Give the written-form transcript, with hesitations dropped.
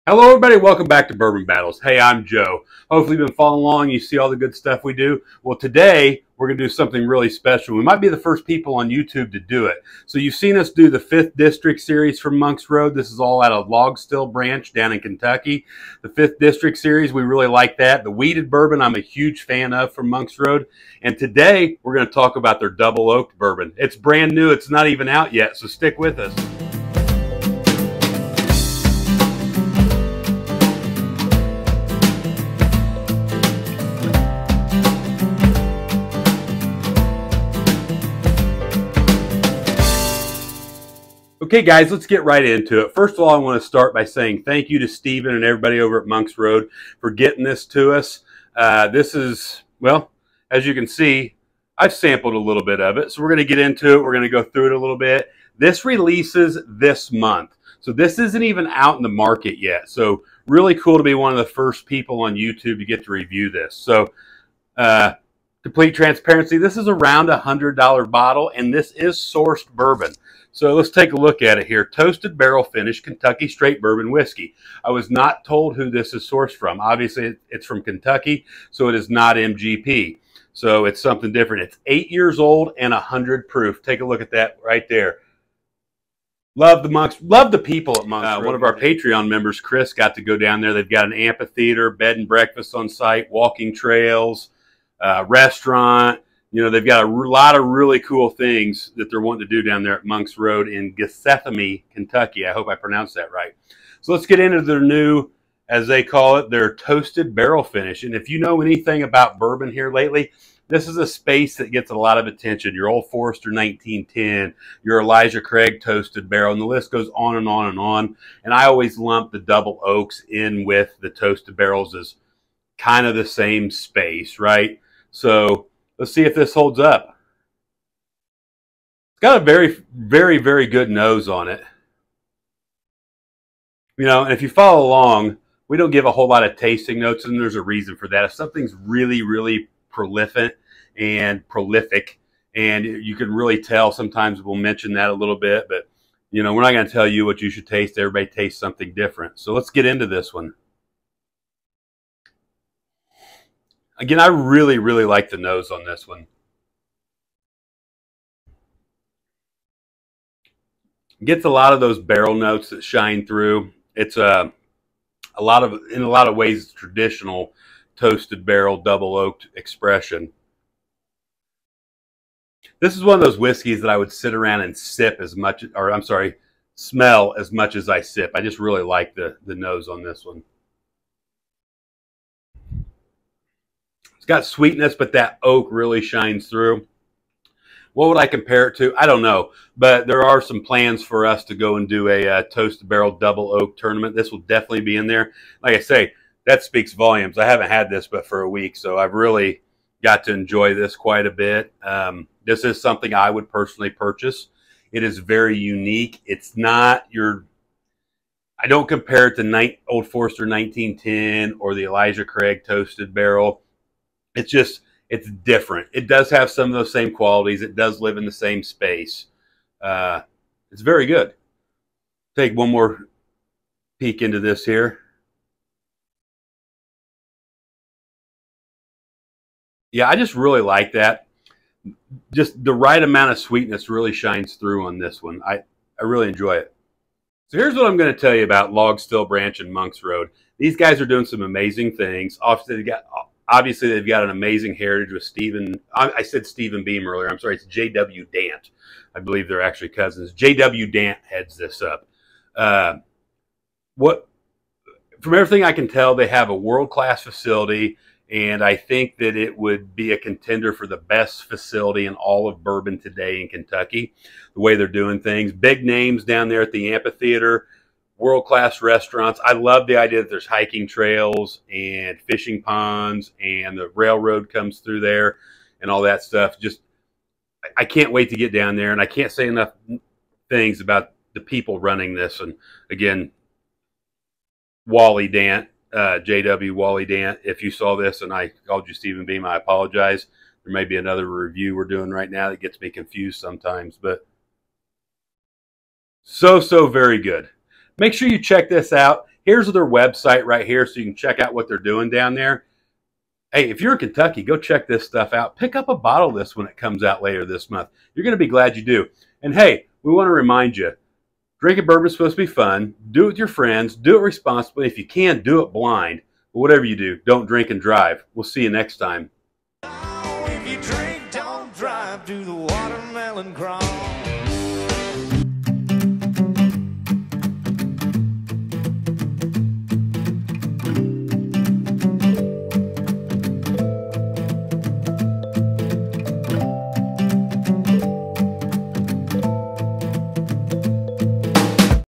Hello everybody, welcome back to Bourbon Battles. Hey, I'm Joe. Hopefully you've been following along, you see all the good stuff we do. Well, today we're going to do something really special. We might be the first people on YouTube to do it. So you've seen us do the 5th District series from Monks Road. This is all out of Log Still Branch down in Kentucky. The 5th District series, we really like that. The Wheated Bourbon, I'm a huge fan of from Monks Road. And today we're going to talk about their Double Oaked Bourbon. It's brand new, it's not even out yet, so stick with us. Okay, guys, let's get right into it. First of all, I want to start by saying thank you to Steven and everybody over at Monks Road for getting this to us. This is, well, as you can see, I've sampled a little bit of it. So we're going to get into it. We're going to go through it a little bit. This releases this month. So this isn't even out in the market yet. So really cool to be one of the first people on YouTube to get to review this. So complete transparency, this is around a $100 bottle, and this is sourced bourbon. So let's take a look at it here. Toasted barrel finished Kentucky straight bourbon whiskey. I was not told who this is sourced from. Obviously, it's from Kentucky, so it is not MGP. So it's something different. It's 8 years old and 100 proof. Take a look at that right there. Love the Monks, love the people at Monks. One of our Patreon members, Chris, got to go down there. They've got an amphitheater, bed and breakfast on site, walking trails, restaurant. You know, they've got a lot of really cool things that they're wanting to do down there at Monks Road in Gethsemane, Kentucky. I hope I pronounced that right. So let's get into their new, as they call it, their toasted barrel finish. And if you know anything about bourbon here lately, this is a space that gets a lot of attention. Your Old Forester 1910, your Elijah Craig toasted barrel, and the list goes on and on and on. And I always lump the double oaks in with the toasted barrels as kind of the same space, right? So let's see if this holds up. It's got a very, very, very good nose on it. You know, and if you follow along, we don't give a whole lot of tasting notes, and there's a reason for that. If something's really, really prolific, and you can really tell, sometimes we'll mention that a little bit, but, you know, we're not going to tell you what you should taste. Everybody tastes something different. So let's get into this one. Again, I really, really like the nose on this one. It gets a lot of those barrel notes that shine through. It's in a lot of ways, traditional toasted barrel double oaked expression. This is one of those whiskeys that I would sit around and sip as much, or I'm sorry, smell as much as I sip. I just really like the nose on this one. It's got sweetness, but that oak really shines through. What would I compare it to? I don't know, but there are some plans for us to go and do a toasted barrel double oak tournament. This will definitely be in there. Like I say, that speaks volumes. I haven't had this but for a week, so I've really got to enjoy this quite a bit. This is something I would personally purchase. It is very unique. It's not your... I don't compare it to Old Forester 1910 or the Elijah Craig toasted barrel. It's just, it's different. It does have some of those same qualities. It does live in the same space. It's very good. Take one more peek into this here. Yeah, I just really like that. Just the right amount of sweetness really shines through on this one. I really enjoy it. So here's what I'm going to tell you about Log Still Branch and Monks Road. These guys are doing some amazing things. Obviously, they've got an amazing heritage with Stephen. I said Stephen Beam earlier. I'm sorry, it's J.W. Dant. I believe they're actually cousins. J.W. Dant heads this up. From everything I can tell, they have a world-class facility, and I think that it would be a contender for the best facility in all of bourbon today in Kentucky. The way they're doing things. Big names down there at the amphitheater. World-class restaurants. I love the idea that there's hiking trails and fishing ponds and the railroad comes through there and all that stuff. Just, I can't wait to get down there, and I can't say enough things about the people running this. And again, Wally Dant, J.W. Wally Dant, if you saw this and I called you Stephen Beam, I apologize. There may be another review we're doing right now that gets me confused sometimes, but so very good. Make sure you check this out. Here's their website right here so you can check out what they're doing down there. Hey, if you're in Kentucky, go check this stuff out. Pick up a bottle of this when it comes out later this month. You're going to be glad you do. And hey, we want to remind you, drinking bourbon is supposed to be fun. Do it with your friends. Do it responsibly. If you can, do it blind. But whatever you do, don't drink and drive. We'll see you next time. If you drink, don't drive to the watermelon crawl.